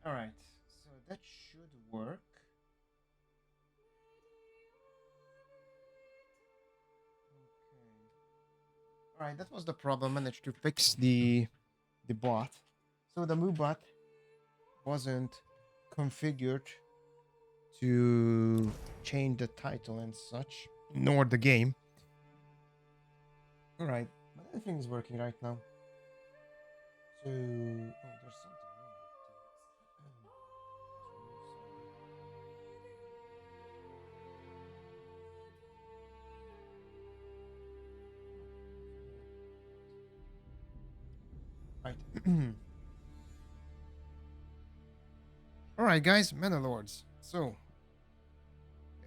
All right, so that should work. Okay. All right, that was the problem. Managed to fix the bot. So the Moo bot wasn't configured to change the title and such, nor the game. All right, but everything is working right now. So, oh, there's something wrong with the. Right. All right, guys, Manor Lords. So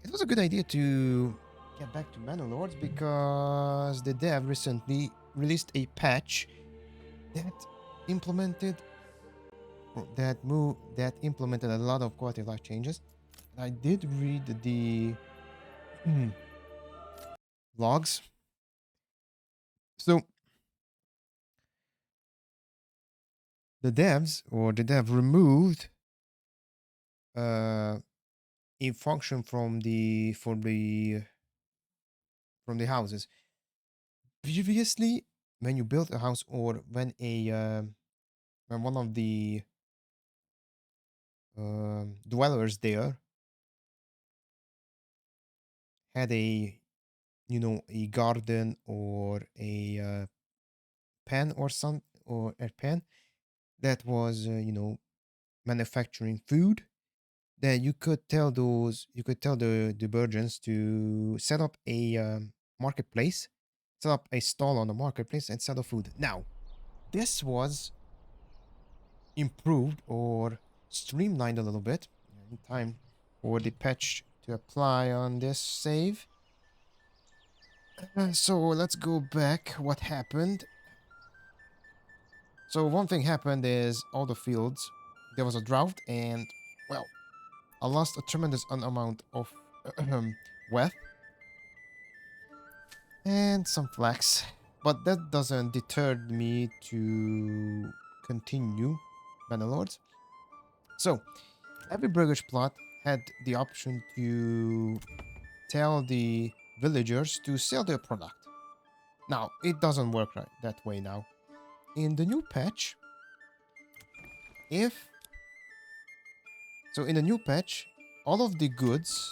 it was a good idea to get back to Manor Lords because the dev recently released a patch that implemented that implemented a lot of quality of life changes. I did read the logs. So the dev removed uh, a function from the houses. Previously, when you built a house or when one of the dwellers there had a garden or a pen or some or a pen that was manufacturing food, then you could tell the virgins to set up a marketplace, set up a stall on the marketplace and sell the food. Now this was improved or streamlined a little bit in time for the patch to apply on this save. So let's go back. What happened? So one thing happened is all the fields, there was a drought and, well, I lost a tremendous amount of wealth and some flax. But that doesn't deter me to continue Manor Lords. So every burgage plot had the option to tell the villagers to sell their product. Now, it doesn't work right that way now. In the new patch, if so in the new patch, all of the goods,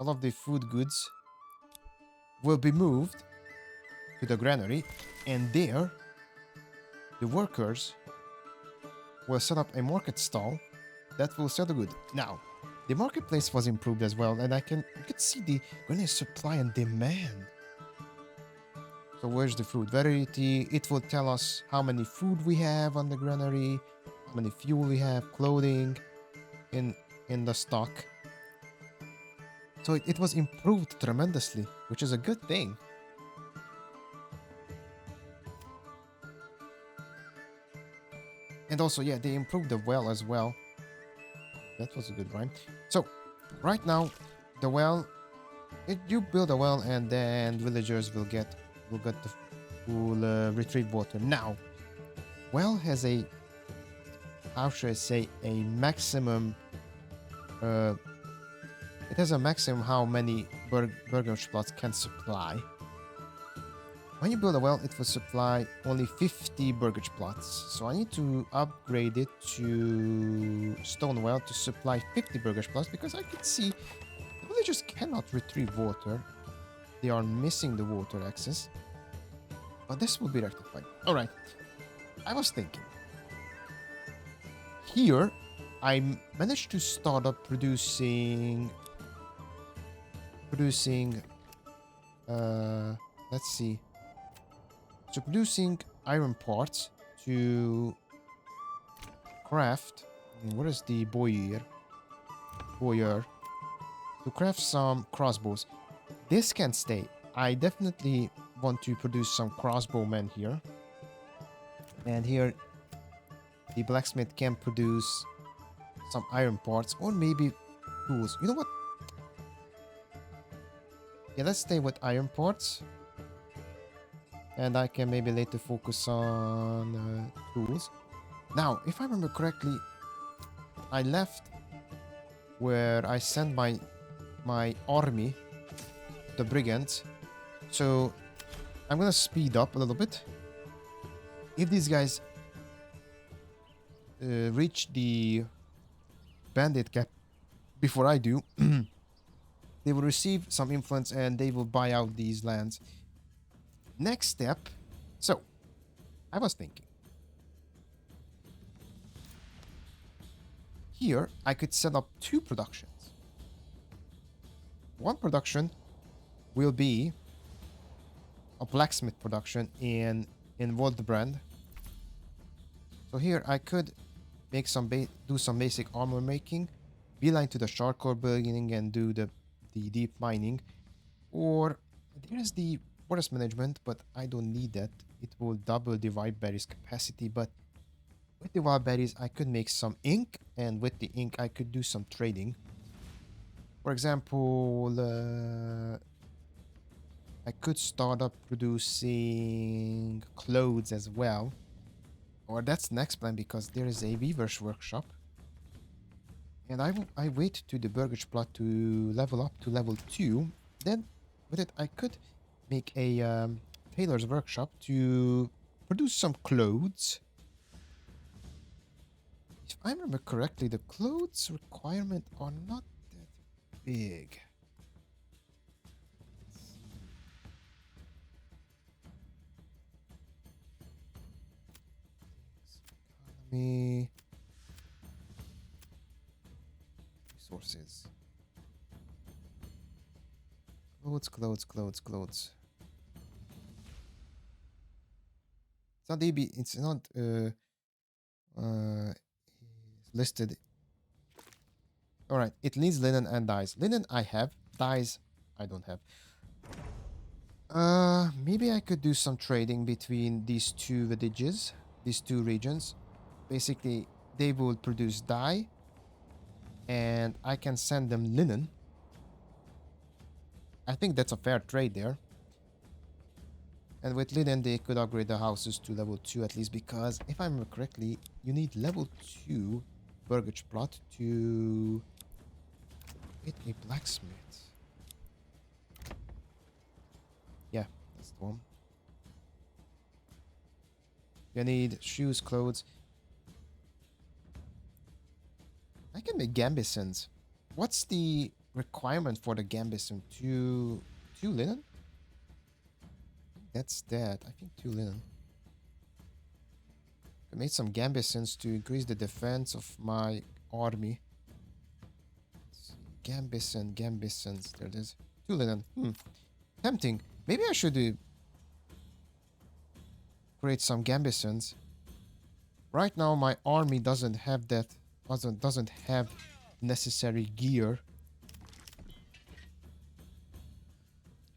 all of the food goods will be moved to the granary, and there the workers will set up a market stall that will sell the good. Now, the marketplace was improved as well, and you can see the granary supply and demand. So where's the food variety? It will tell us how many food we have on the granary, how many fuel we have, clothing in the stock. So it was improved tremendously, which is a good thing. And also, yeah, they improved the well as well. That was a good rhyme. So, right now, the well, you build a well, and then villagers will retrieve water. Now, well has a, how should I say, a maximum. Uh, it has a maximum how many burger plots can supply. When you build a well, it will supply only 50 burgage plots. So I need to upgrade it to stone well to supply 50 burgage plots because I can see the villagers cannot retrieve water. They are missing the water access. But this will be rectified. Alright. I was thinking. Here, I managed to start up producing let's see. So producing iron parts to craft. What is the boyer? Boyer. To craft some crossbows. This can stay. I definitely want to produce some crossbowmen here. And here, the blacksmith can produce some iron parts or maybe tools. You know what? Yeah, let's stay with iron parts. And I can maybe later focus on tools. Now, if I remember correctly, I left where I sent my army, the brigands. So I'm gonna speed up a little bit. If these guys reach the bandit cap before I do, they will receive some influence and they will buy out these lands. Next step. So I was thinking. Here I could set up two productions. One production will be a blacksmith production in Waldbrand. So here I could make some do some basic armor making, beeline to the charcoal building and do the deep mining. Or there's the forest management, but I don't need that. It will double the wild berries capacity, but with the wild berries I could make some ink, and with the ink I could do some trading. For example, I could start up producing clothes as well. Or that's next plan because there is a weaver's workshop. And I wait to the burgage plot to level up to level 2. Then with it I could make a tailor's workshop to produce some clothes. If I remember correctly, the clothes requirement are not that big. Economy. Resources. Clothes. It's not DB. It's not listed. All right. It needs linen and dyes. Linen I have. Dyes I don't have. Maybe I could do some trading between these two villages, these two regions. Basically, they will produce dye, and I can send them linen. I think that's a fair trade there. And with linen, they could upgrade the houses to level 2 at least, because if I remember correctly, you need level 2 burgage plot to get a blacksmith. Yeah, that's the one. You need shoes, clothes. I can make gambesons. What's the requirement for the gambeson? Two linen? That's that. I think 2 linen. I made some gambesons to increase the defense of my army. Gambesons. There it is. 2 linen. Tempting. Maybe I should create some gambesons. Right now, my army doesn't have that. Doesn't have necessary gear.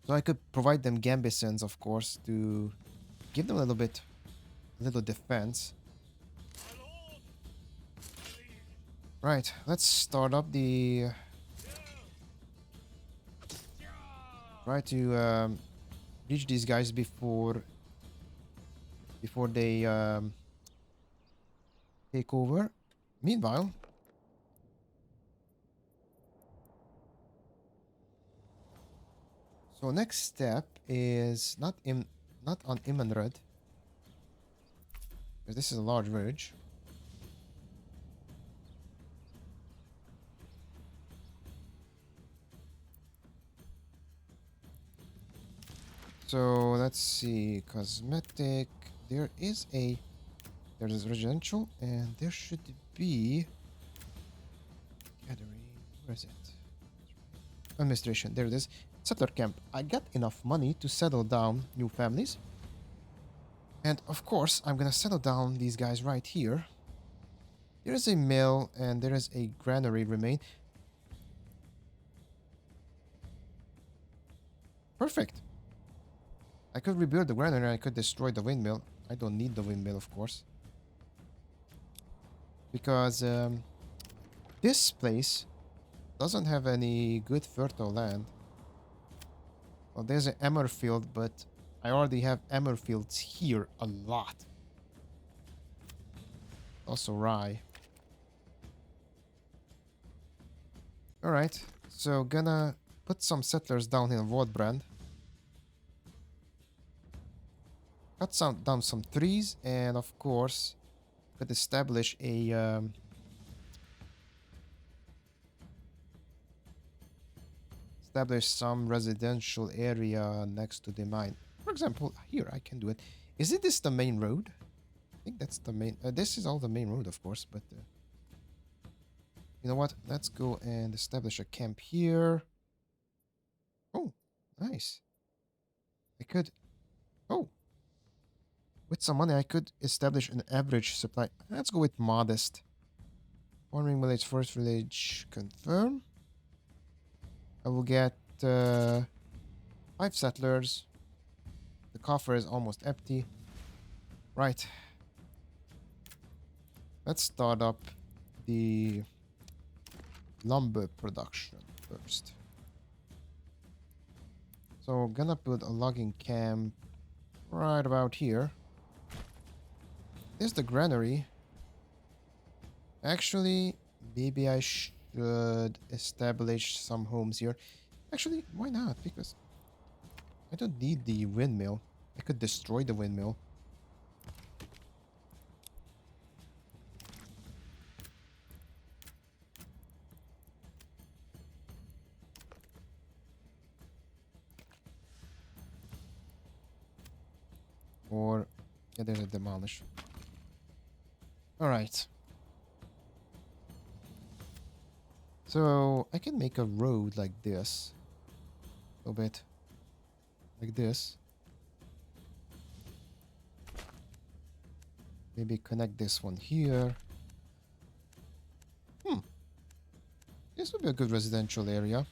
So I could provide them gambesons, of course, to give them a little defense. Right, let's start up the... Try to reach these guys before they take over. Meanwhile, so next step is not on Imanrud, because this is a large village. So let's see, cosmetic. There's residential, and there should be gathering. Where is it? Administration. There it is. Settler camp. I got enough money to settle down new families, and of course I'm gonna settle down these guys right here. There is a mill and there is a granary remain. Perfect. I could rebuild the granary and I could destroy the windmill. I don't need the windmill, of course. Because this place doesn't have any good fertile land. Well, there's an emmer field, but I already have emmer fields here a lot. Also rye. Alright, so gonna put some settlers down in Wardbrand. Cut down some trees, and of course, could establish a establish some residential area next to the mine. For example, here I can do it. Is it this the main road? I think that's the main. This is all the main road, of course, but you know what? Let's go and establish a camp here. Oh, nice. I could. Oh, with some money, I could establish an average supply. Let's go with modest. Farming village, forest village, confirm. I will get 5 settlers. The coffer is almost empty. Right. Let's start up the lumber production first. So gonna put a logging camp right about here. There's the granary. Actually, maybe I should establish some homes here. Actually, why not? Because I don't need the windmill. I could destroy the windmill. Or, yeah, there's a demolish. Alright. So, I can make a road like this. A little bit. Like this. Maybe connect this one here. This would be a good residential area.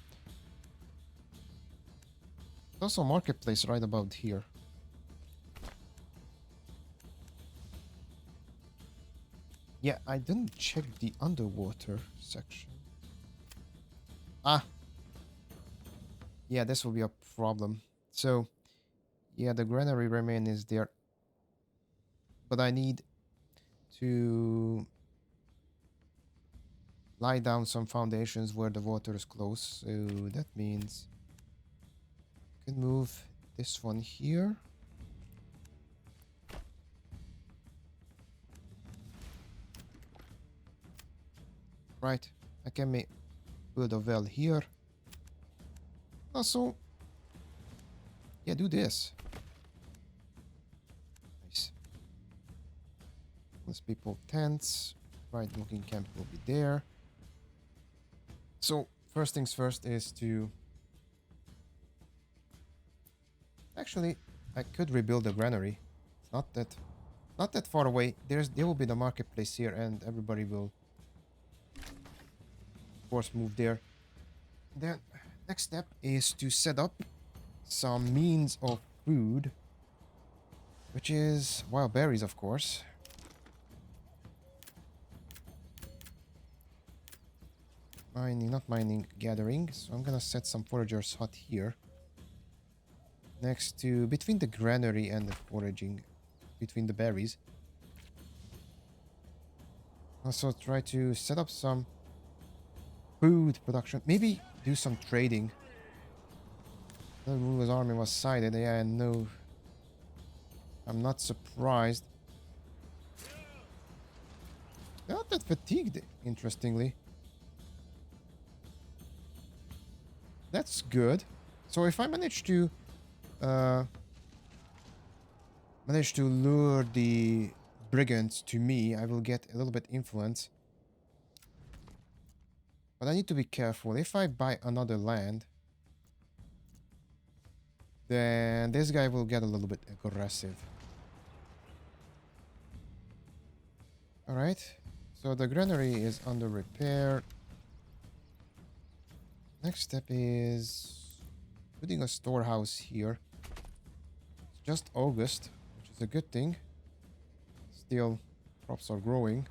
Also a marketplace right about here. Yeah, I didn't check the underwater section. Ah. Yeah, this will be a problem. So, yeah, the granary remain is there. But I need to lie down some foundations where the water is close. So that means I can move this one here. Right. I can make build a well here. Also, yeah, do this. Nice. Let's people tents. Right, looking camp will be there. So first things first is to actually I could rebuild the granary. It's not that far away. There will be the marketplace here, and everybody will of course move there. Then next step is to set up some means of food, which is wild berries, of course. Mining, not mining, gathering. So I'm gonna set some foragers hut here. Next to, between the granary and the foraging, between the berries. Also try to set up some food production. Maybe do some trading. The ruler's army was sighted. Yeah, no. I'm not surprised. They're not that fatigued, interestingly. That's good. So if I manage to lure the brigands to me, I will get a little bit influence. But I need to be careful. If I buy another land, then this guy will get a little bit aggressive. Alright. So the granary is under repair. Next step is putting a storehouse here. It's just August, which is a good thing. Still, crops are growing.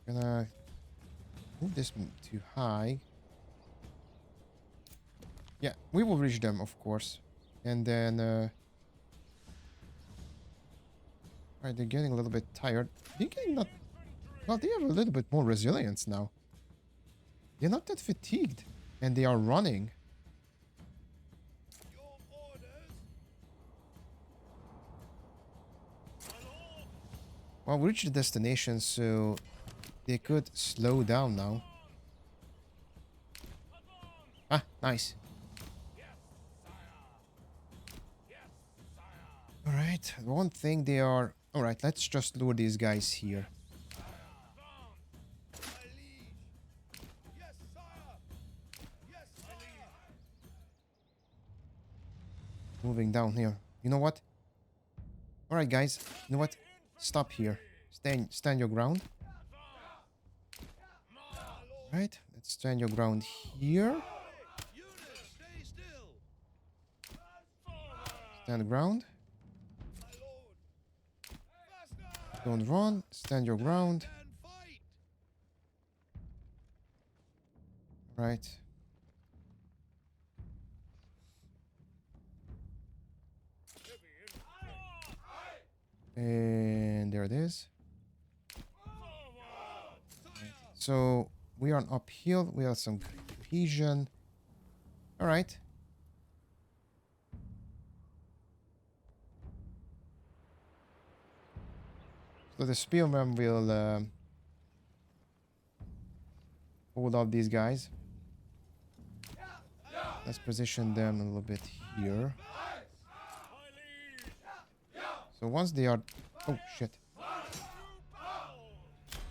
Gonna move this too high. Yeah, we will reach them, of course. And then, alright, they're getting a little bit tired. They're getting not... Well, they have a little bit more resilience now. They're not that fatigued. And they are running. Well, we reached the destination, so they could slow down now. Ah, nice. Alright, one thing they are... Alright, let's just lure these guys here. Moving down here. You know what? Alright, guys. You know what? Stop here. Stand your ground. Right, let's stand your ground here. Stand ground. Don't run. Stand your ground. Right. And there it is. Right. So we are on uphill. We have some cohesion. All right. So the spearman will hold off these guys. Let's position them a little bit here. So once they are... Oh, shit.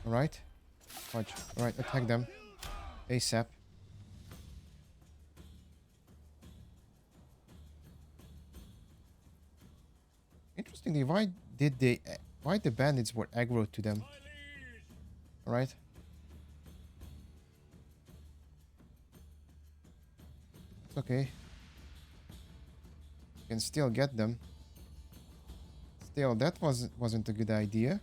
Alright. Fudge. Alright, attack them. ASAP. Interestingly, why the bandits were aggro to them? Alright. It's okay. You can still get them. Still, that wasn't a good idea.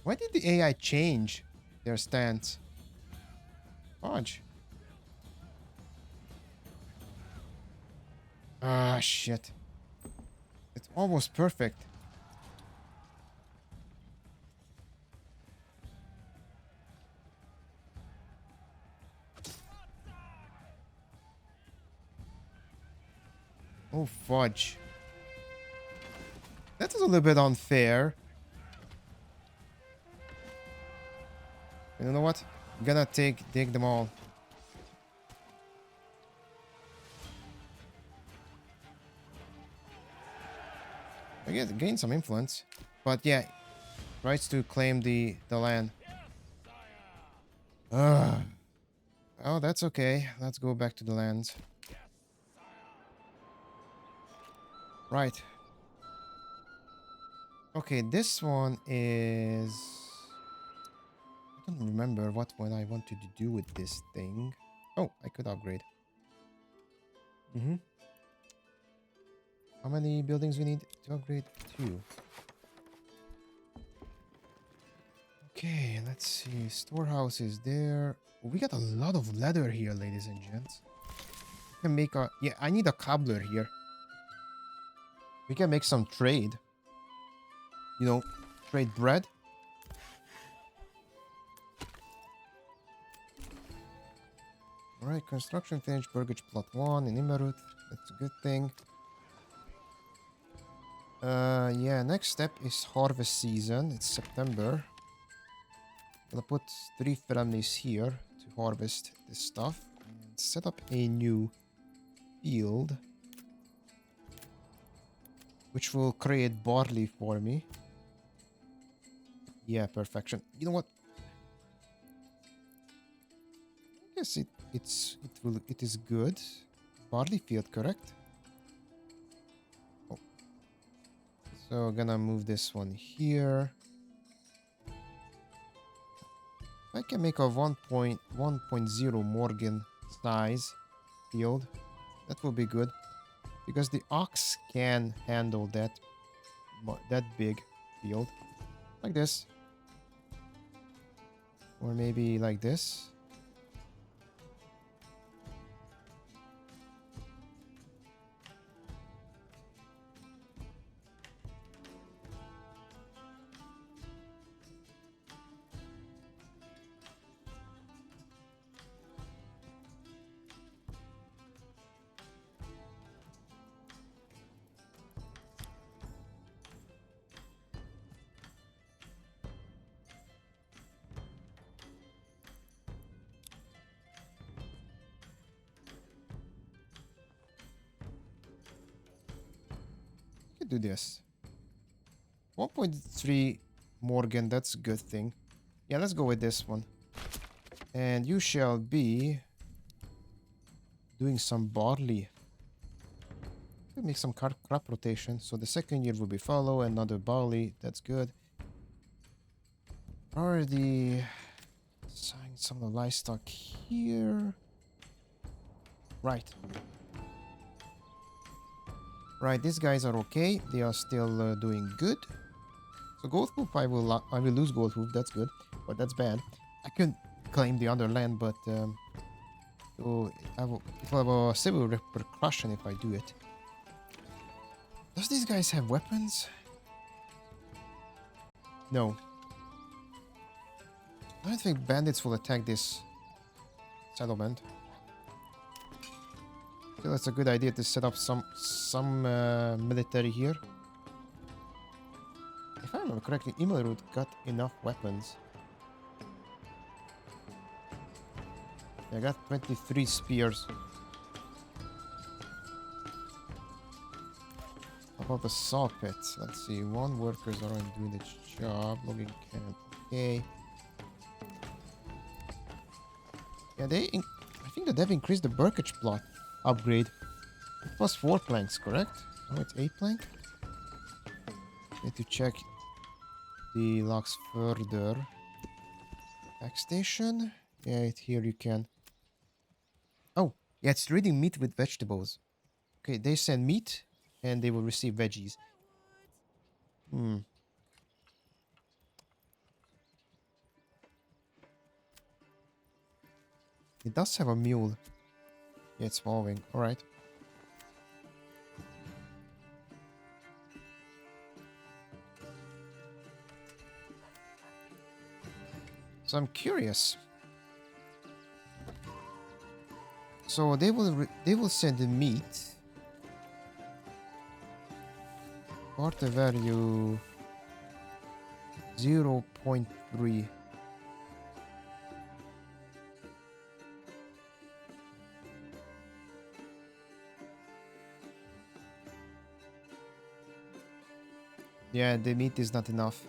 Why did the AI change their stance? Fudge. Ah, shit. It's almost perfect. Oh, fudge. That is a little bit unfair. You know what? I'm gonna take them all. I guess gain some influence. But yeah, rights to claim the land. Ugh. Oh, that's okay. Let's go back to the lands. Right. Okay, this one is... I don't remember what one I wanted to do with this thing. Oh, I could upgrade. How many buildings we need to upgrade? 2. Okay, let's see. Storehouse is there. We got a lot of leather here, ladies and gents. We can make a... Yeah, I need a cobbler here. We can make some trade. You know, trade bread. Alright, construction finished. Burgage plot 1 in Imerut. That's a good thing. Yeah, next step is harvest season. It's September. I'm gonna put 3 families here to harvest this stuff. And set up a new field. Which will create barley for me. Yeah, perfection. You know what? Yes, it is good. Barley field, correct? Oh. So gonna move this one here. I can make a 1.0 Morgan size field. That will be good. Because the ox can handle that big field. Like this. Or maybe like this. do this. 1.3 Morgan, that's a good thing. Yeah, let's go with this one. And you shall be doing some barley. We'll make some crop rotation. So the second year will be fallow, another barley. That's good. Already assigned some of the livestock here. Right. Right, these guys are okay. They are still doing good. So gold hoof, I will lose gold hoof. That's good, but that's bad. I can claim the other land, but so it will have a civil repercussion if I do it. Does these guys have weapons? No. I don't think bandits will attack this settlement. I feel that's a good idea to set up some military here. If I remember correctly, Imelrud got enough weapons. I got 23 spears. About the saw pits. Let's see. One workers aren't doing its job. Logging camp. Okay. Yeah, I think that they've increased the Burkage plot upgrade. It was 4 planks, correct? Oh, it's 8 plank? Need to check the logs further. Back station. Yeah, here you can. Oh, yeah, it's trading meat with vegetables. Okay, they send meat and they will receive veggies. It does have a mule. Yeah, it's moving. Alright. So I'm curious. So they will send the meat. Barter value 0.3. Yeah, the meat is not enough.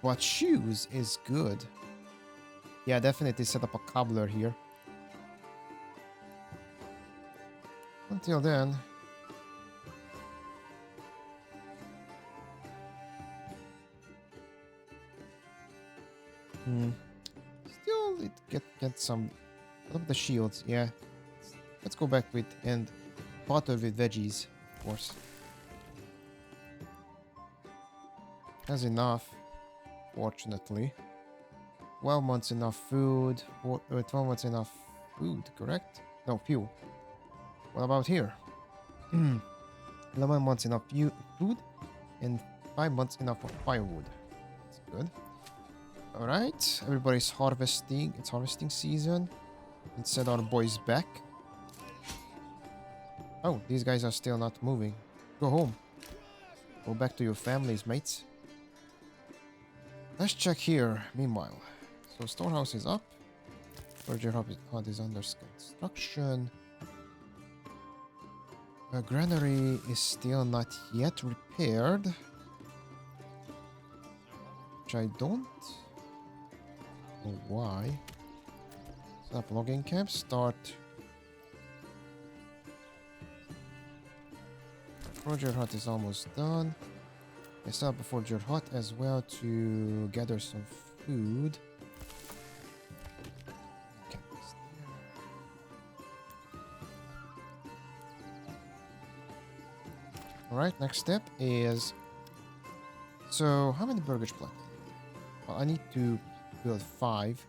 But shoes is good. Yeah, definitely set up a cobbler here. Until then. Still, it get some of the shields. Yeah. Let's go back with and butter with veggies, of course. Has enough, fortunately. 12 months enough food. 12 months enough food, correct? No, fuel. What about here? 11 months enough food and 5 months enough for firewood. That's good. Alright, everybody's harvesting. It's harvesting season. Let's send our boys back. Oh, these guys are still not moving. Go home. Go back to your families, mates. Let's check here, meanwhile. So, storehouse is up. Forger hut is under construction. Granary is still not yet repaired. Which I don't know why. Set up logging camp. Start. Forger hut is almost done. I set up a forger hut as well to gather some food. Okay. Alright, next step is... So, how many burgage plant? Well, I need to build 5.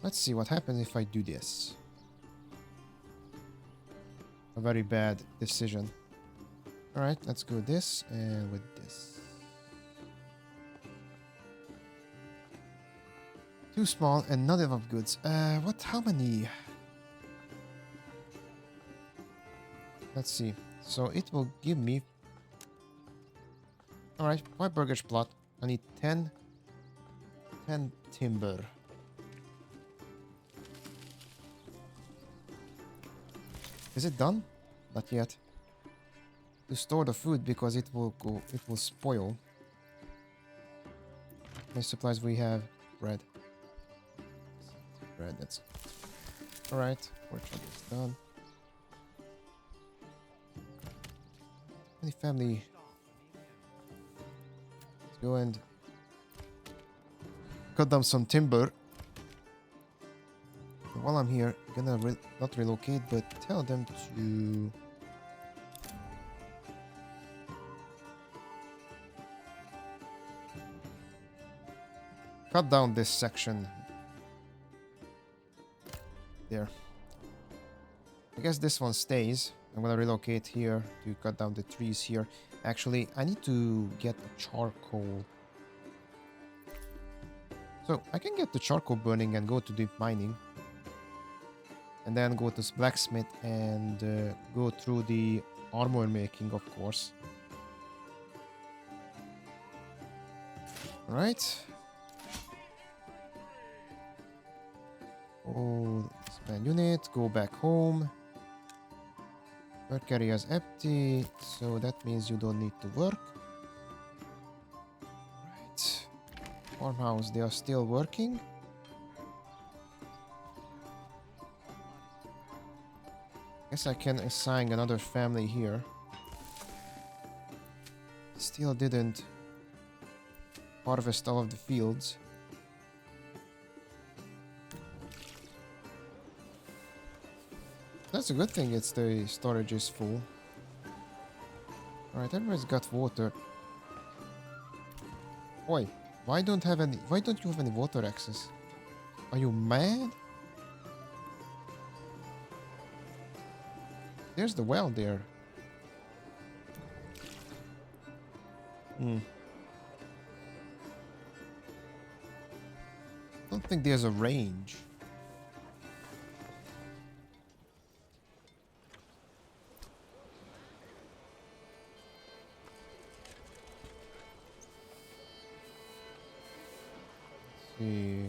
Let's see what happens if I do this. A very bad decision. Alright, let's go with this and with this. Too small and not enough goods. How many? Let's see. So it will give me... Alright, 5 burgage plot. I need 10 timber. Is it done? Not yet. To store the food because it will spoil. How many supplies we have? Bread. Bread, that's alright. Workshop is done. Any family? Let's go and cut down some timber. And while I'm here, I'm gonna not relocate, but tell them to cut down this section. There. I guess this one stays. I'm gonna relocate here to cut down the trees here. Actually, I need to get a charcoal. So I can get the charcoal burning and go to deep mining. And then go to blacksmith and go through the armor making, of course. Alright. Oh, expand unit, go back home. Work area is empty, so that means you don't need to work. Right. Farmhouse, they are still working. Guess I can assign another family here. Still didn't harvest all of the fields. That's a good thing, it's the storage is full. Alright, everybody's got water. Oi, why don't you have any water access? Are you mad? There's the well there. Don't think there's a range. See.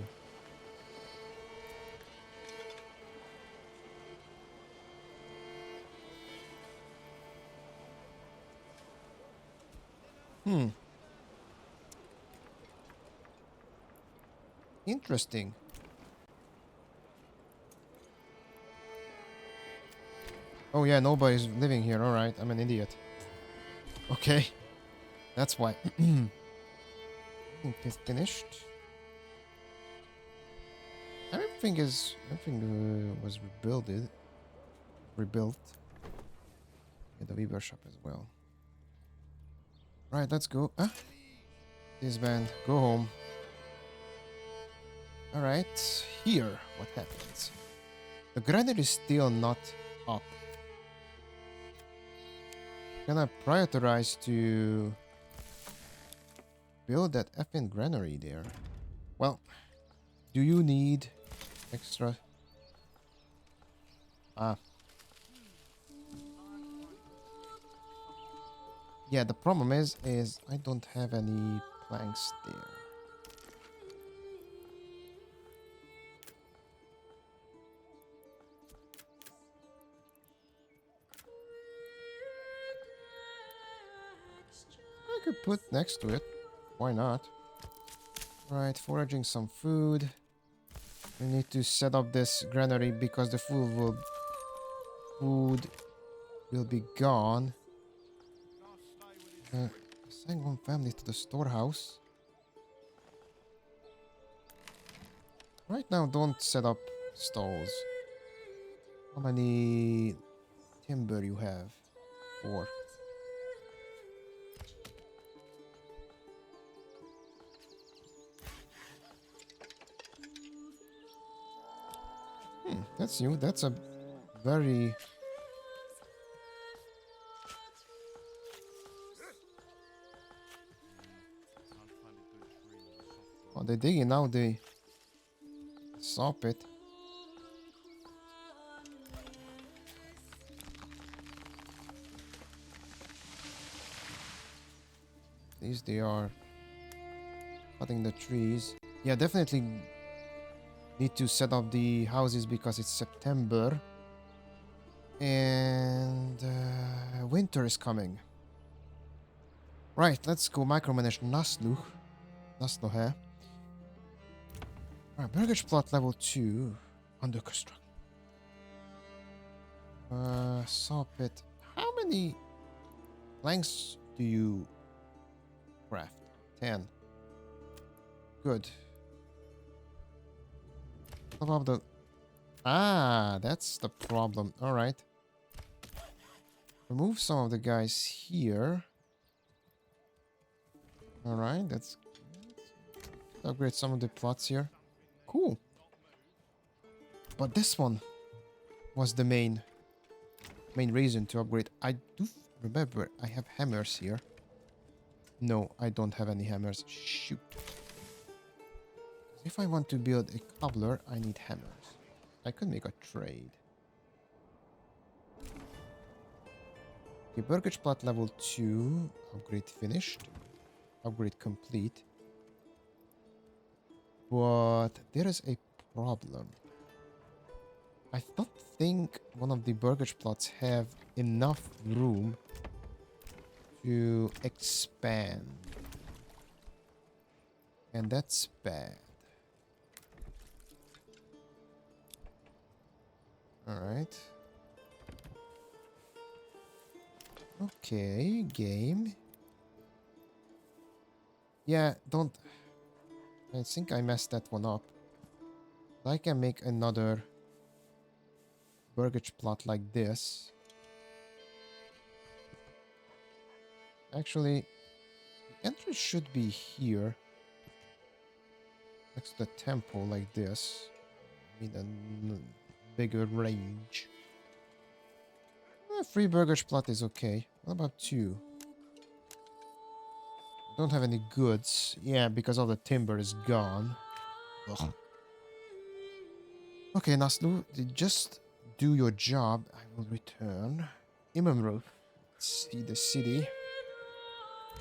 Interesting. Oh yeah, nobody's living here. Alright, I'm an idiot. Okay. That's why. I think it's finished. Everything was rebuilt. Yeah, the Weaver shop as well. Right, let's go. This band, go home. Alright, here, what happens? The granary is still not up. Gonna prioritize to build that effing granary there. Well, do you need extra? Yeah, the problem is I don't have any planks there. I could put next to it. Why not? Right, foraging some food. We need to set up this granary because the food will be gone. Assign one family to the storehouse. Right now, don't set up stalls. How many timber you have? 4. That's new. That's a very... Oh, they're digging now. They saw it. These they are cutting the trees. Yeah, definitely need to set up the houses because it's September. And winter is coming. Right, let's go micromanage Naslu. Nasluhe. Alright, Burgage plot level 2. Under construction. Saw pit. How many planks do you craft? 10. Good. What about the... Ah, that's the problem. Alright. Remove some of the guys here. Alright, let's upgrade some of the plots here. Cool. But this one was the main reason to upgrade. I do remember I have hammers here. No, I don't have any hammers. Shoot. If I want to build a cobbler, I need hammers. I could make a trade. Okay, Burgage plot level 2. Upgrade finished. Upgrade complete. But there is a problem. I don't think one of the Burgage plots have enough room to expand. And that's bad. Alright. Okay, game. Yeah, don't... I think I messed that one up. I can make another Burgage plot like this. Actually, the entrance should be here. Next to the temple like this. I need a bigger range. 3 Burgage plot is okay. What about 2? Don't have any goods. Yeah, because all the timber is gone. Ugh. Okay, Naslu, just do your job. I will return. Imamru. See the city.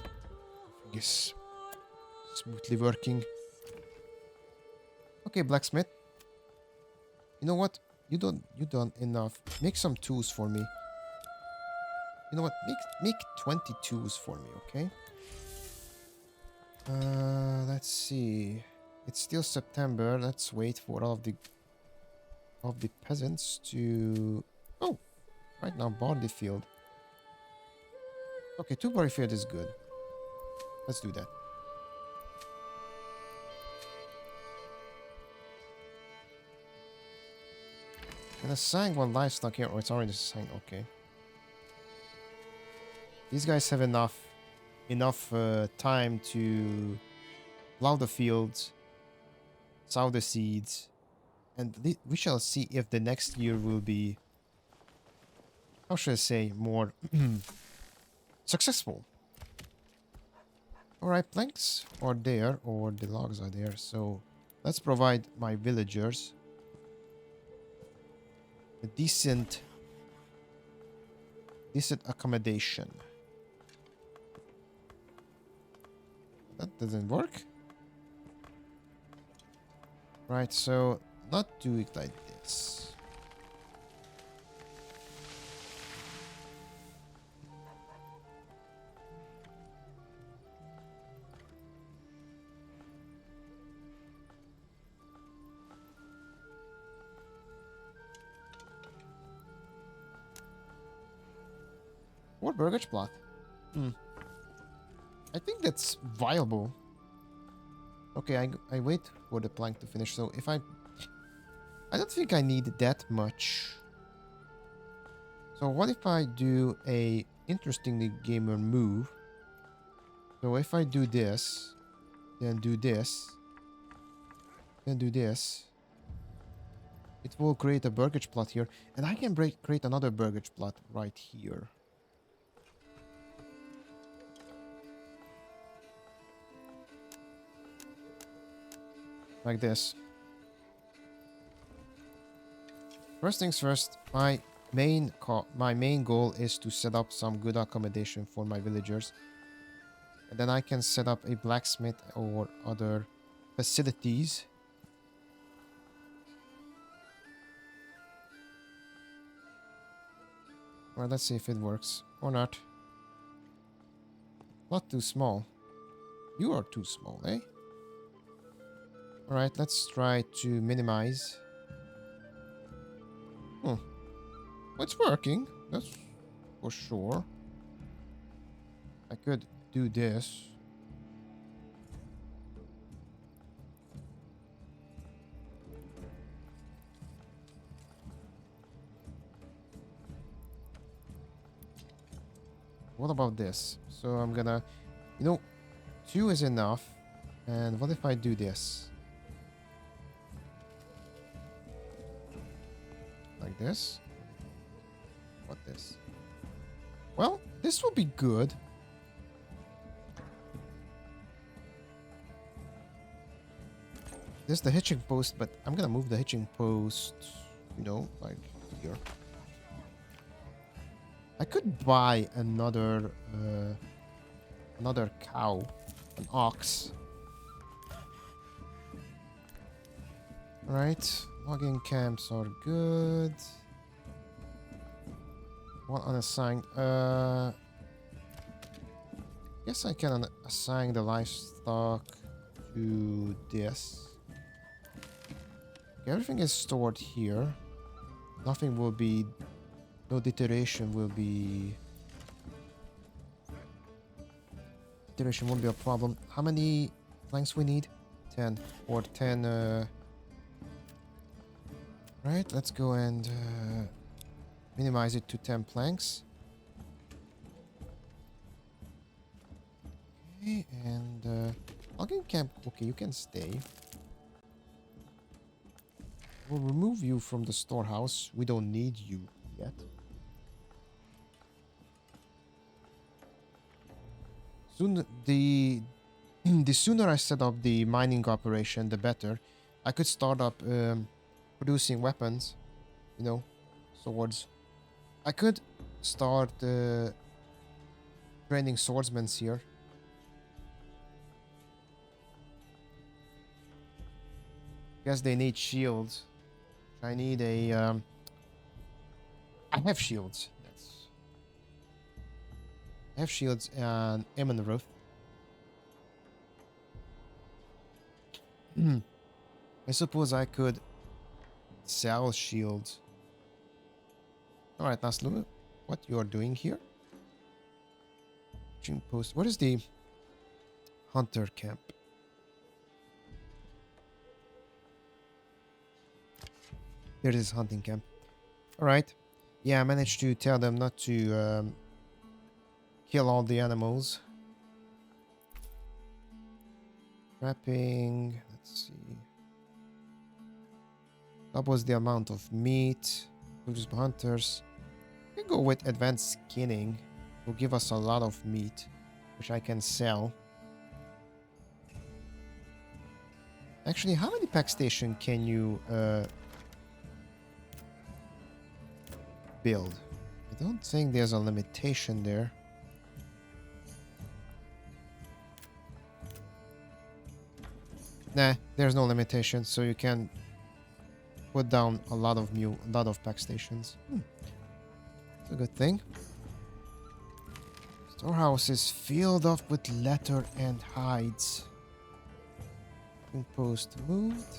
I guess smoothly working. Okay, blacksmith. You know what? You done enough. Make some tools for me. You know what? Make 20 tools for me, okay? Let's see. It's still September. Let's wait for all of the peasants to... Oh, right now barley field. Okay, 2 barley field is good. Let's do that. And assign one livestock here. Oh, it's already assigned. Okay. These guys have enough time to plow the fields, sow the seeds, and we shall see if the next year will be, how should I say, more successful. Alright, planks are there, or the logs are there, so let's provide my villagers a decent accommodation. That doesn't work. Right, so not do it like this. What Burgage plot? I think that's viable. Okay, I wait for the plank to finish. So if I don't think I need that much. So what if I do a interestingly gamer move? So if I do this, then do this, then do this, it will create a Burgage plot here, and I can create another Burgage plot right here. Like this. First things first, my main goal is to set up some good accommodation for my villagers. And then I can set up a blacksmith or other facilities. Well, let's see if it works or not. Not too small. You are too small, eh? Alright, let's try to minimize. Hmm. It's working. That's for sure. I could do this. What about this? So I'm gonna... You know, 2 is enough. And what if I do this? Like this? What this? Well, this will be good. This is the hitching post, but I'm gonna move the hitching post, you know, like here. I could buy another cow, an ox. Right, logging camps are good. One unassigned. Guess I can assign the livestock to this. Okay, everything is stored here. Nothing will be. No deterioration will be. Deterioration won't be a problem. How many planks we need? 10 or 10. Right, let's go and minimize it to 10 planks. Okay, and logging camp. Okay, you can stay. We'll remove you from the storehouse. We don't need you yet. Soon the the sooner I set up the mining operation, the better. I could start up producing weapons, you know, swords. I could start training swordsmen here. Guess they need shields. I need a. I have shields. I have shields and Emon Roof. I suppose I could sell shields. Alright, Naslu, what you are doing here? Post. What is the hunter camp? There is hunting camp. Alright. Yeah, I managed to tell them not to kill all the animals. Wrapping. Let's see. Doubles the amount of meat. Produced by hunters. We can go with advanced skinning. It will give us a lot of meat, which I can sell. Actually, how many pack station can you build? I don't think there's a limitation there. Nah, there's no limitation, so you can put down a lot of pack stations. It's a good thing. Storehouse is filled up with leather and hides. Post moved.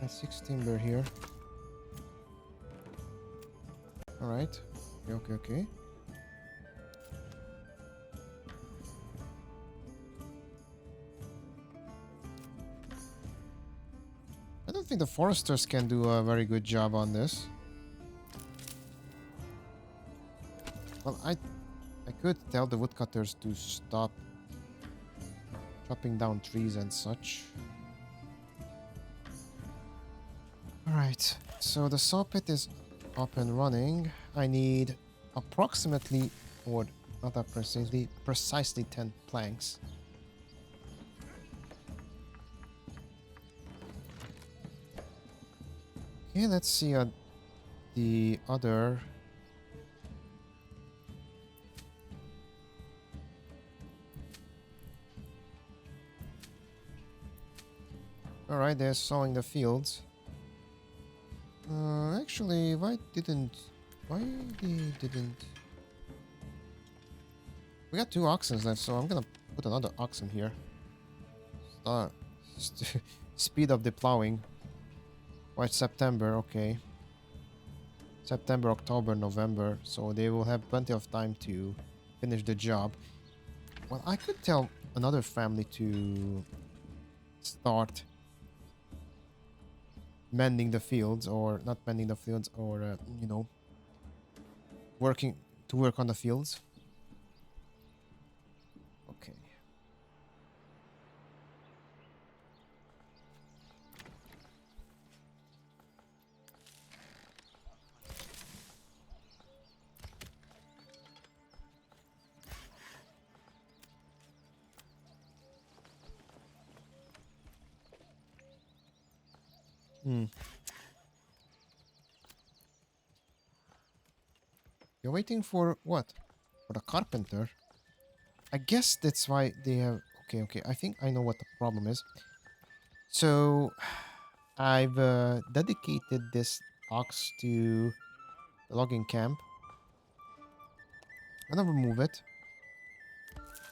And 6 timber here. Alright. Okay. I don't think the foresters can do a very good job on this. Well, I could tell the woodcutters to stop chopping down trees and such. Alright, so the saw pit is up and running. I need approximately, or not that precisely 10 planks. Okay, let's see the other. Alright, they're sowing the fields. Actually, why they didn't? We got 2 oxen left, so I'm gonna put another oxen here. Start speed up the plowing. Why it's September? Okay, September, October, November. So they will have plenty of time to finish the job. Well, I could tell another family to start mending the fields, or not mending the fields, or you know, working to work on the fields. Okay. Hmm. You're waiting for what? For the carpenter? I guess that's why they have... Okay, okay. I think I know what the problem is. So, I've dedicated this ox to the logging camp. I'm gonna remove it.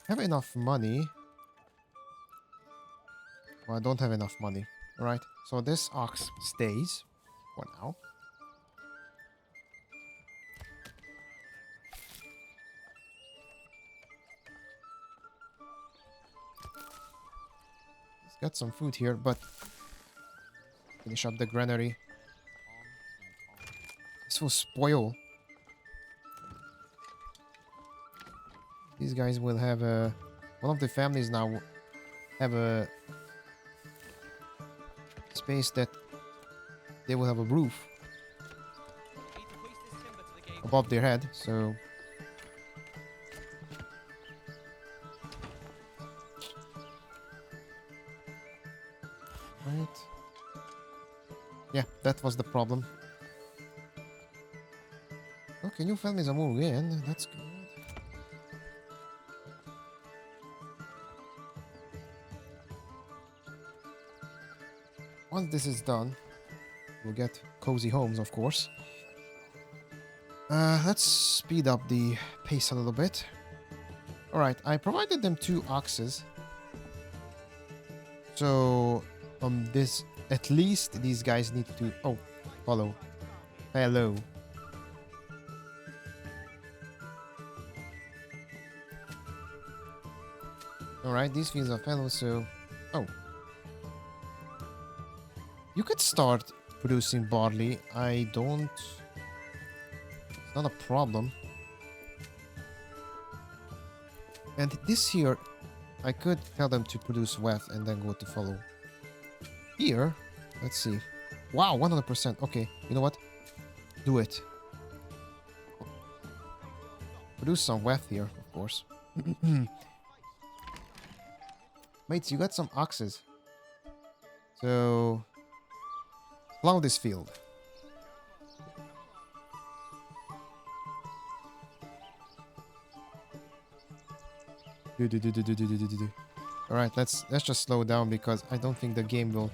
Have enough money. Well, I don't have enough money. Alright, so this ox stays for now. It's got some food here, but finish up the granary. This will spoil. These guys will have a... One of the families now have a space that they will have a roof above their head, so... Right. Yeah, that was the problem. Okay, new families are moving in. That's good. Once this is done, we'll get cozy homes, of course. Let's speed up the pace a little bit. Alright, I provided them 2 oxes. So, this... At least these guys need to... Oh, follow. Hello. Alright, these fields are fellow, so... Oh. You could start producing barley. I don't... It's not a problem. And this here, I could tell them to produce wheat and then go to follow. Here, let's see. Wow, 100%. Okay, you know what? Do it. Produce some wheat here, of course. Mates, you got some oxes. So, plow this field. Alright, let's just slow down because I don't think the game will...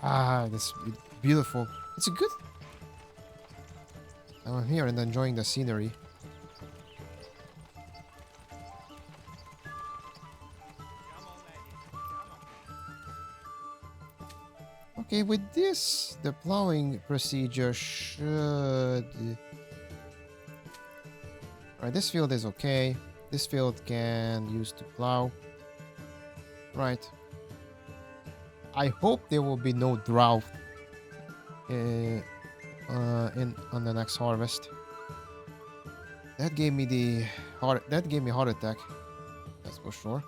Ah, that's beautiful. It's a good... I'm here and enjoying the scenery. Okay, with this, the plowing procedure should... Alright, this field is okay. This field can use to plow. Right. I hope there will be no drought on the next harvest. That gave me the heart attack. That's for sure.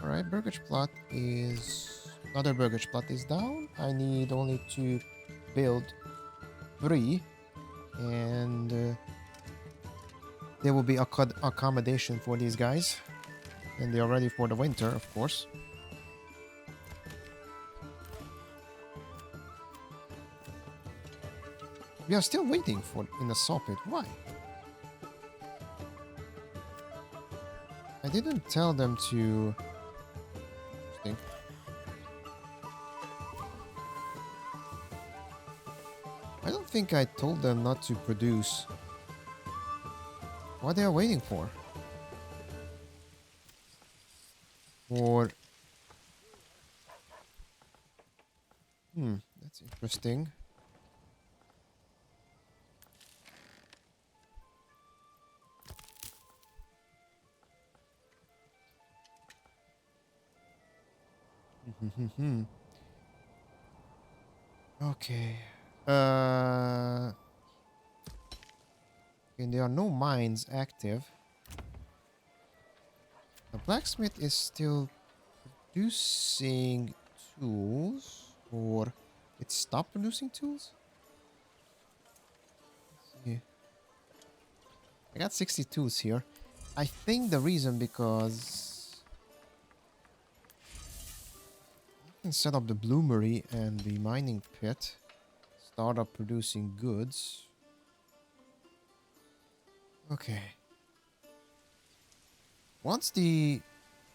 Alright, burgage plot is... Another burgage plot is down. I need only to build 3. And there will be accommodation for these guys. And they are ready for the winter, of course. We are still waiting for in the saw pit. Why? I didn't tell them to... don't think I told them not to produce. What they are waiting for? Or... that's interesting. Okay. And there are no mines active. The blacksmith is still producing tools, or it stopped producing tools? Let's see. I got 60 tools here. I think the reason because I can set up the bloomery and the mining pit, start up producing goods. Okay. Once the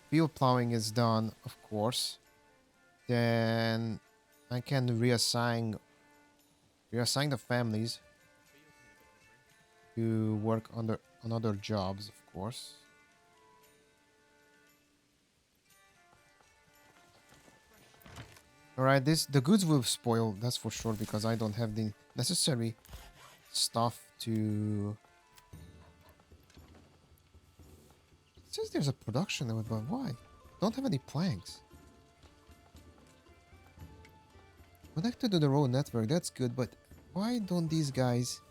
field plowing is done, of course, then I can reassign the families to work on other jobs, of course. Alright, the goods will spoil, that's for sure, because I don't have the necessary stuff to... It says there's a production limit, but why? Don't have any planks. Connected to the road network, that's good, but why don't these guys...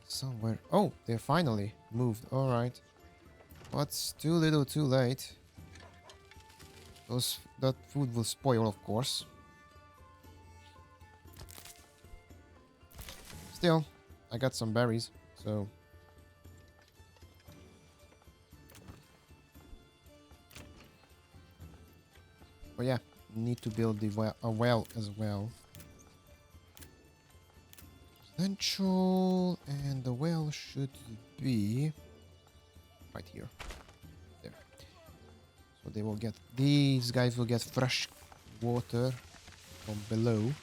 Somewhere... Oh, they're finally moved, alright. But it's too little too late. That food will spoil, of course. Still, I got some berries, so... But yeah, need to build a well as well. Residential, and the well should be right here. There. So they will get, these guys will get fresh water from below.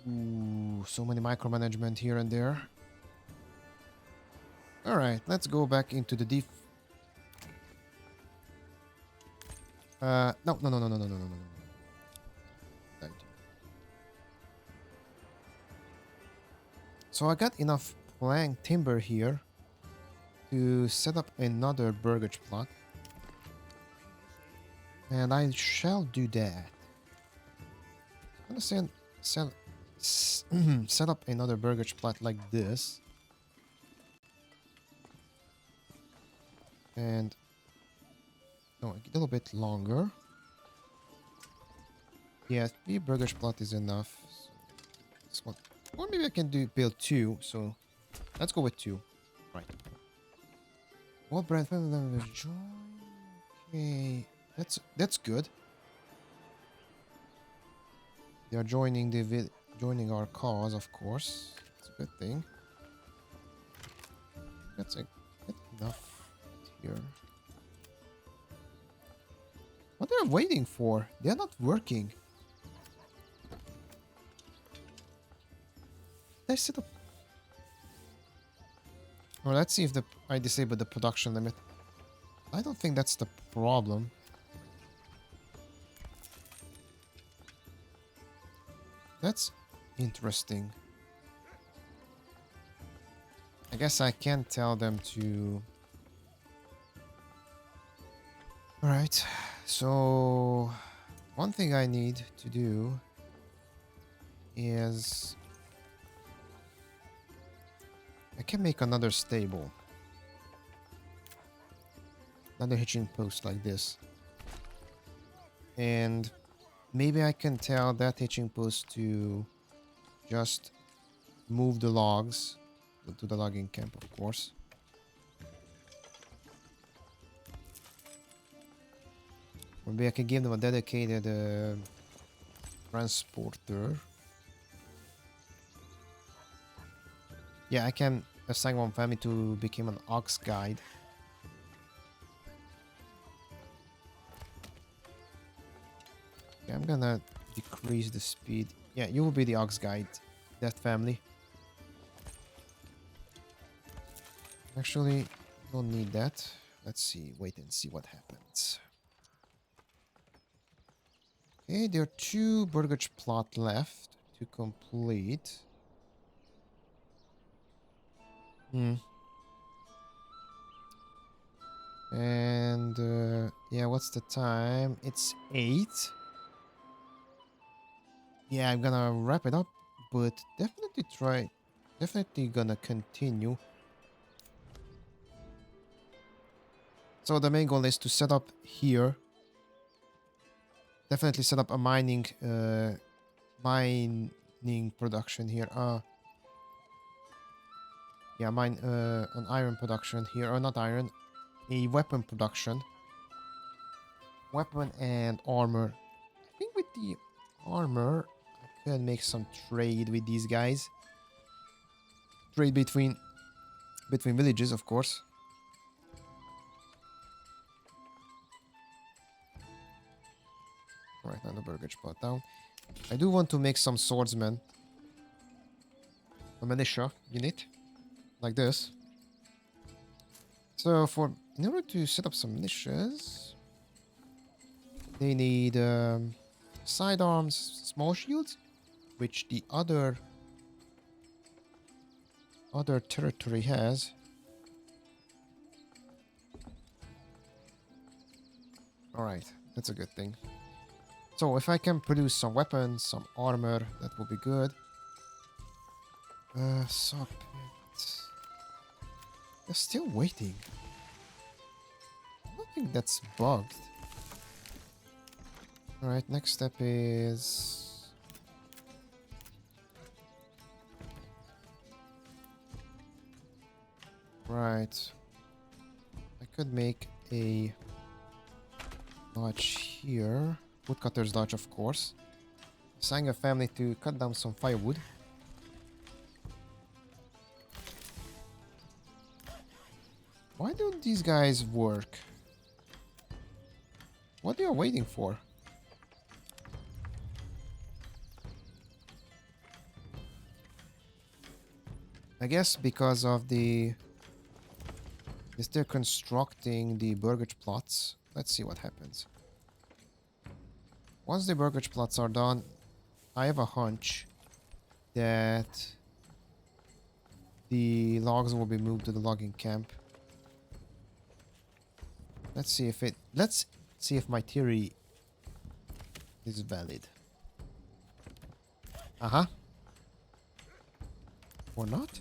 Ooh, so many micromanagement here and there. Alright, let's go back into the deep. No. Right. So I got enough plank timber here to set up another burgage plot. And I shall do that. I'm gonna set up another burgage plot like this. And... no, a little bit longer. Yeah, 3 burgage plot is enough. So this one. Or maybe I can build 2, so let's go with 2. Right. What bread? Okay. That's good. They are joining our cause, of course. It's a good thing. That's enough here. What are they waiting for? They're not working. They set up. Well, let's see if I disable the production limit. I don't think that's the problem. That's interesting. I guess I can tell them to... Alright, so... one thing I need to do is... I can make another stable. Another hitching post like this. And maybe I can tell that hitching post to just move the logs to the logging camp, of course. Maybe I can give them a dedicated transporter. Yeah, I can assign one family to become an ox guide. Okay, I'm gonna decrease the speed Yeah, you will be the ox guide. That family. Actually, don't need that. Let's see. Wait and see what happens. Okay, there are 2 burgage plot left to complete. Hmm. And yeah, what's the time? It's 8. Yeah, I'm gonna wrap it up, but definitely gonna continue. So the main goal is to set up here. Definitely set up a mining production here. Yeah, an iron production here, or not iron, a weapon production. Weapon and armor. I think with the armor, I can make some trade with these guys. Trade between villages, of course. Right now the burgage pot down. I do want to make some swordsmen. A militia unit. Like this. So in order to set up some militias, they need sidearms, small shields, which the other territory has. Alright, that's a good thing. So if I can produce some weapons, some armor, that will be good. Saw pit. They're still waiting. I don't think that's bugged. Alright, next step is... Right. I could make a lodge here. Woodcutter's lodge, of course. Assigning a family to cut down some firewood. Why don't these guys work? What are you waiting for? I guess because of the... They're constructing the burgage plots. Let's see what happens. Once the burgage plots are done, I have a hunch that the logs will be moved to the logging camp. Let's see if my theory is valid. Uh-huh. Or not?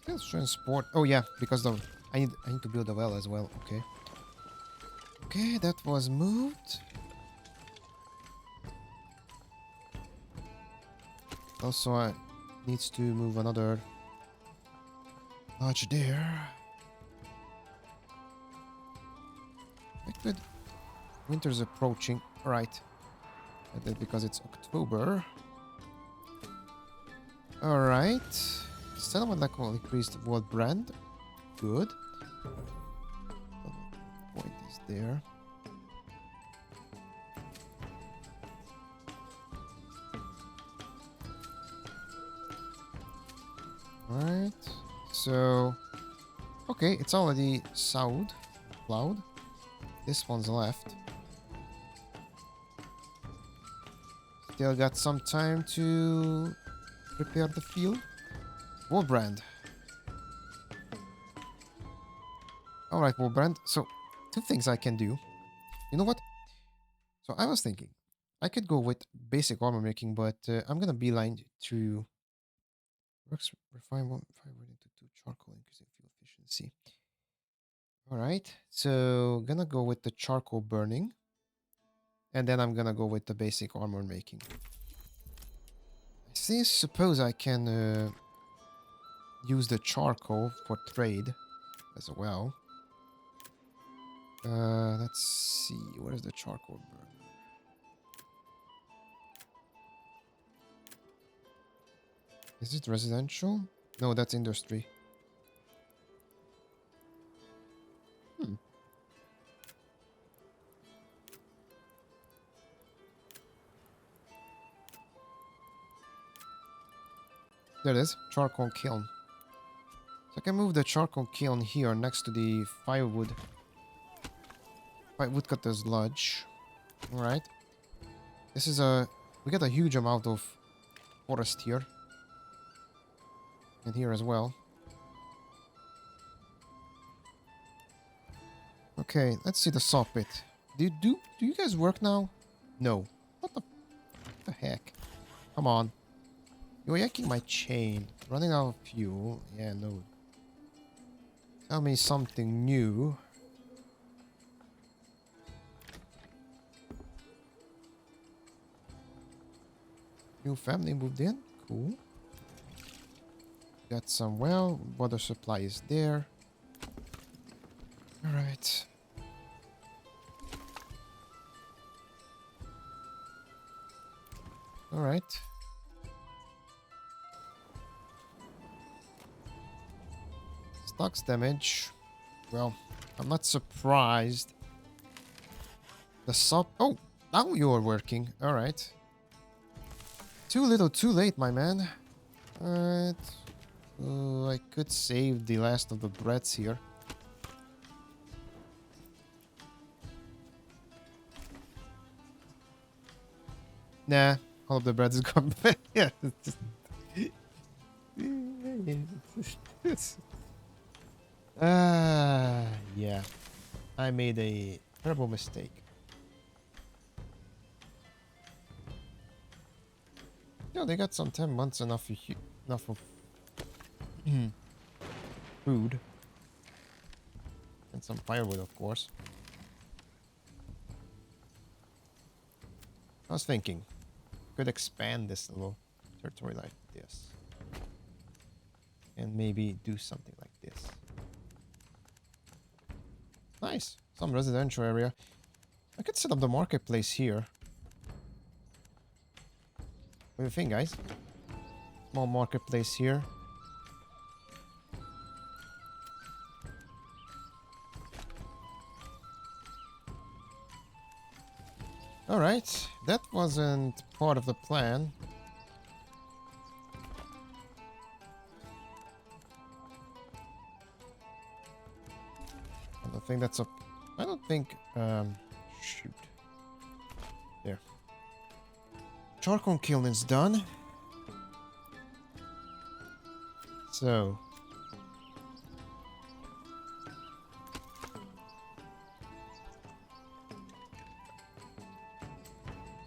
Still transport. Oh yeah, because I need to build a well as well. Okay. Okay, that was moved. Also, I needs to move another lodge there. Good. Winter's approaching. Right. Because it's October. Alright. Settlement level increased world brand. Good. Point is there. Alright. So... Okay, it's already south. Cloud. This one's left. Still got some time to prepare the field. Warbrand. Alright, Warbrand. So, 2 things I can do. You know what? So, I was thinking. I could go with basic armor making, but I'm gonna beeline to... Works refine one firewood into 2 charcoal, increasing fuel efficiency. Alright, so gonna go with the charcoal burning. And then I'm gonna go with the basic armor making. Suppose I can use the charcoal for trade as well. Let's see, where's the charcoal burner? Is it residential? No, that's industry. There it is. Charcoal kiln. So I can move the charcoal kiln here next to the firewood. Woodcutter's lodge. Alright. This is a... We get a huge amount of forest here. And here as well. Okay, let's see the saw pit. Do you guys work now? No. What the heck? Come on. You're yanking my chain. Running out of fuel. Yeah, no. Tell me something new. New family moved in. Cool. Got some well. Water supply is there. Alright. Alright. Stocks damage. Well, I'm not surprised. The sub... Oh! Now you're working. Alright. Too little, too late, my man. Alright. I could save the last of the breads here. Nah. All of the bread is gone. Yeah. Yeah. I made a terrible mistake. Yeah, they got some 10 months enough of food. And some firewood, of course. I was thinking, could expand this little territory like this. And maybe do something like this. Nice. Some residential area. I could set up the marketplace here. What do you think, guys? Small marketplace here. Alright. That wasn't part of the plan. I don't think that's a... I don't think... shoot. There. Charcoal kiln is done. So...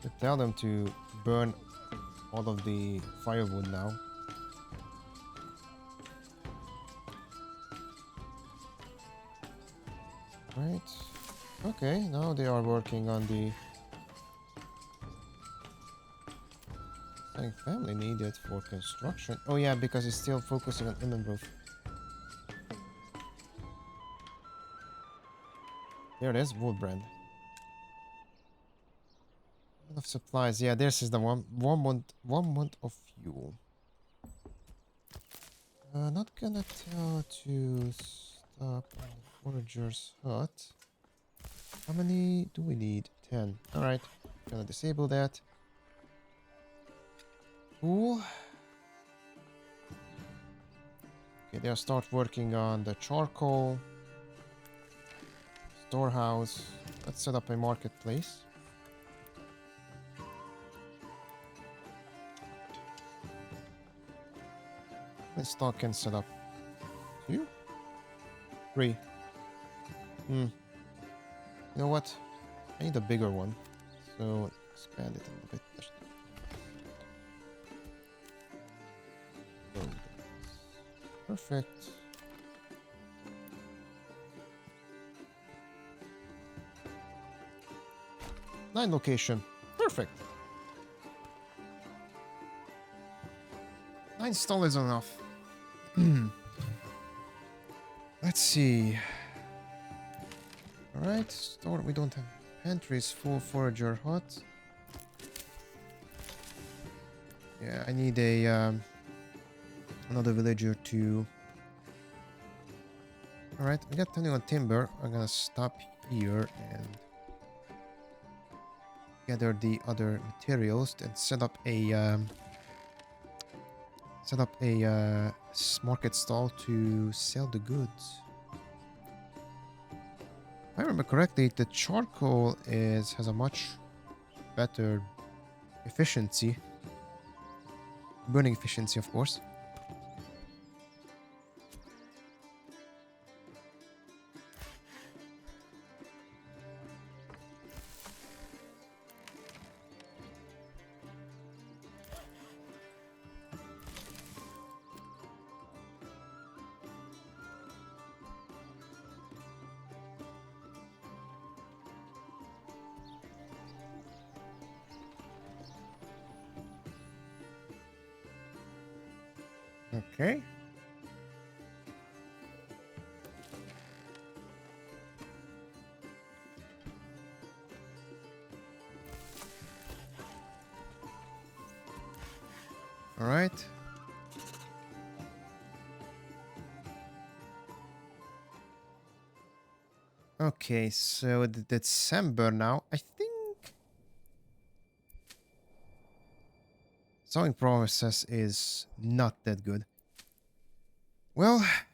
to tell them to burn all of the firewood now. Right. Okay, now they are working on the family needed for construction. Oh yeah, because it's still focusing on inland roof. There it is, wood brand. Of supplies. Yeah, this is the one month of fuel. Not gonna tell to stop on the forager's hut. How many do we need? 10. Alright. Gonna disable that. Cool. Okay, they'll start working on the charcoal. Storehouse. Let's set up a marketplace. This stock can set up 2? 3. You know what? I need a bigger one. So expand it a little bit. Perfect. Nine location. Perfect. 9 stall is enough. Let's see. Alright, store. We don't have pantries. Full forager hut. Yeah, I need a another villager to... Alright, we got plenty on timber. I'm gonna stop here and gather the other materials and set up a Set up a market stall to sell the goods. If I remember correctly, the charcoal has a much better efficiency. Burning efficiency, of course. Okay. All right. Okay, so December now. I think sewing process is not that good. Well, I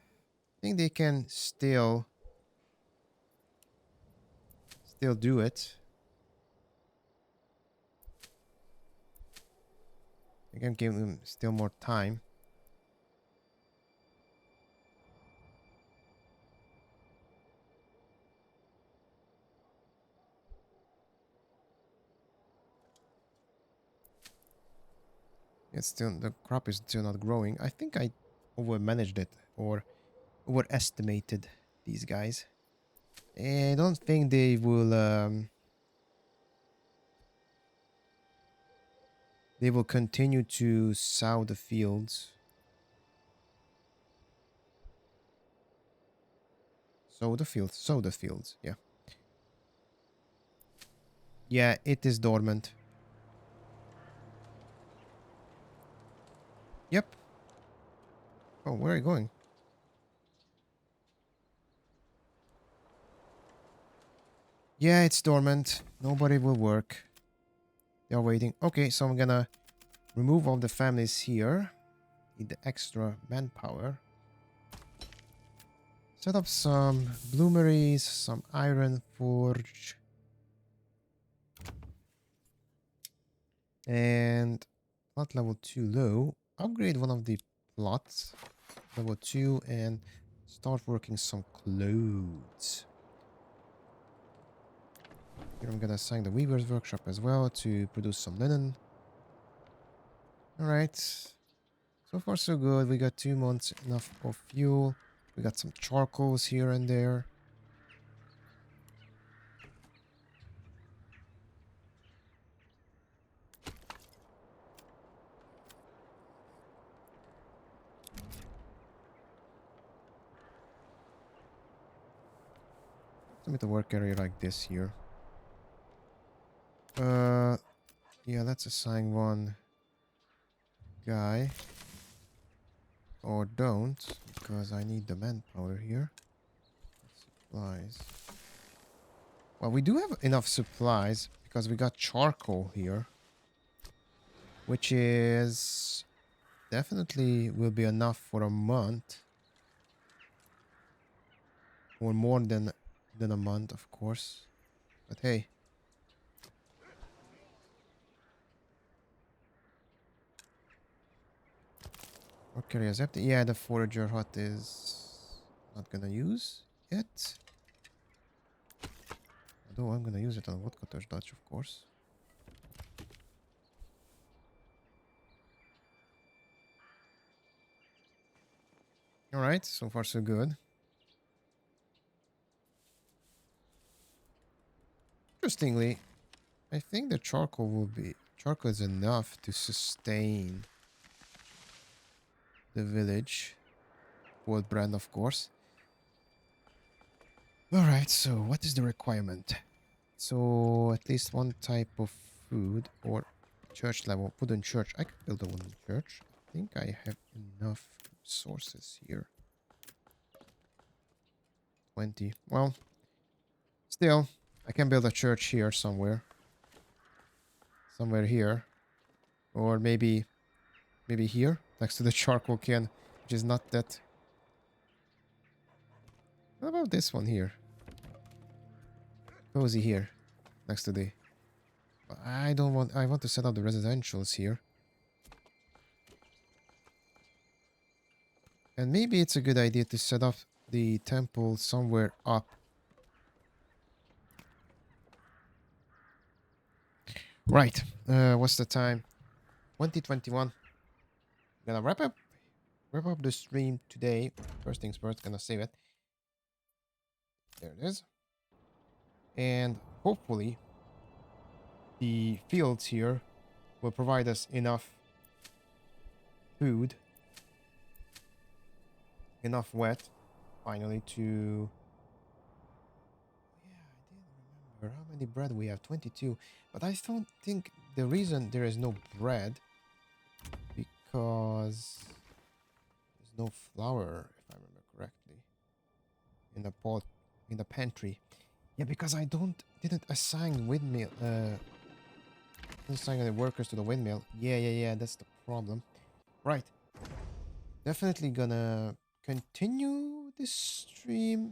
think they can still do it. I can give them still more time. It's still the crop is still not growing. I think I overmanaged it or overestimated these guys. I don't think they will continue to sow the fields. Sow the fields. Sow the fields. Yeah. Yeah, it is dormant. Yep. Oh, where are you going? Yeah, it's dormant. Nobody will work. They're waiting. Okay, so I'm gonna remove all the families here. Need the extra manpower. Set up some bloomeries, some iron forge. And plot level 2 low. Upgrade one of the plots. Level 2 and start working some clothes. Here I'm gonna assign the weaver's workshop as well to produce some linen. Alright. So far so good. We got 2 months enough of fuel. We got some charcoals here and there. Let's make the work area like this here. Yeah, let's assign one guy. Or don't, because I need the manpower here. Supplies. Well, we do have enough supplies because we got charcoal here. Which is definitely will be enough for a month. Or more than a month, of course. But hey. Work area is empty. Yeah, the forager hut is not gonna use it. Although I'm gonna use it on woodcutter's Dutch, of course. Alright, so far so good. Interestingly, I think the charcoal is enough to sustain the village. Wood brand, of course. Alright, so what is the requirement? So at least one type of food or church level. Wooden church. I can build a wooden church. I think I have enough resources here. 20. Well, still, I can build a church here somewhere. Somewhere here. Or maybe here. next to the charcoal can, which is not that. What about this one here? Cozy here, next to the. I don't want. I want to set up the residentials here, and maybe it's a good idea to set up the temple somewhere up. Right. What's the time? 2021. Gonna wrap up the stream today. First things first, gonna save it. There it is. And hopefully the fields here will provide us enough food, enough wheat, finally to... Yeah, I didn't remember how many bread we have. 22. But I don't think the reason there is no bread because there's no flour, if I remember correctly, in the pot, in the pantry. Yeah, because I didn't assign windmill, assign the workers to the windmill. Yeah, that's the problem. Right. Definitely gonna continue this stream.